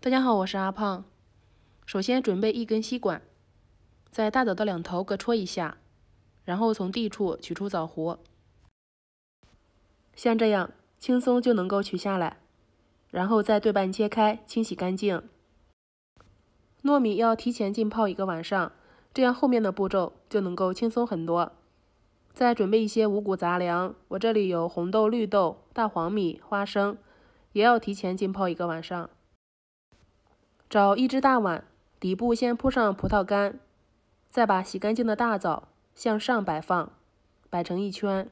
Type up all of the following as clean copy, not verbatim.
大家好，我是阿胖。首先准备一根吸管，在大枣的两头各戳一下，然后从地处取出枣核，像这样轻松就能够取下来，然后再对半切开，清洗干净。糯米要提前浸泡1个晚上，这样后面的步骤就能够轻松很多。再准备一些五谷杂粮，我这里有红豆、绿豆、大黄米、花生，也要提前浸泡1个晚上。找1只大碗，底部先铺上葡萄干，再把洗干净的大枣向上摆放，摆成一圈。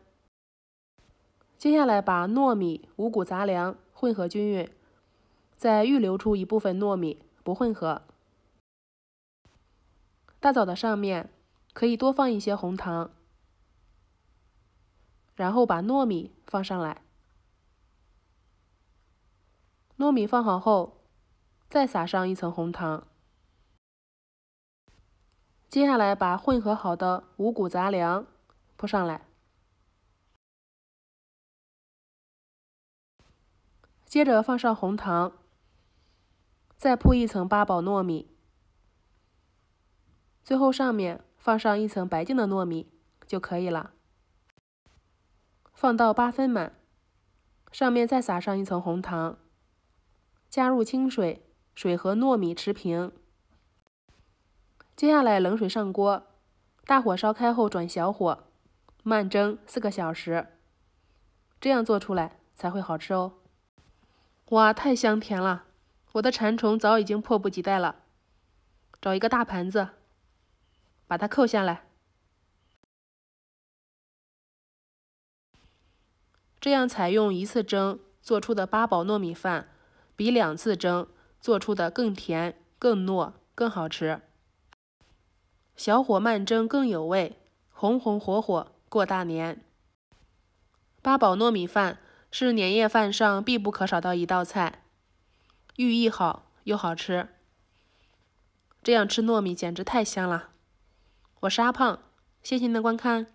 接下来把糯米、五谷杂粮混合均匀，再预留出一部分糯米不混合。大枣的上面可以多放一些红糖，然后把糯米放上来。糯米放好后，再撒上1层红糖。接下来把混合好的五谷杂粮铺上来，接着放上红糖，再铺1层八宝糯米，最后上面放上1层白净的糯米就可以了。放到8分满，上面再撒上1层红糖，加入清水，水和糯米持平。接下来冷水上锅，大火烧开后转小火，慢蒸4个小时，这样做出来才会好吃哦。哇，太香甜了！我的馋虫早已经迫不及待了。找一个大盘子，把它扣下来，这样采用1次蒸做出的八宝糯米饭，比2次蒸做出的更甜、更糯、更好吃。小火慢蒸更有味，红红火火过大年。八宝糯米饭是年夜饭上必不可少的一道菜，寓意好又好吃，这样吃糯米简直太香了。我是阿胖，谢谢您的观看。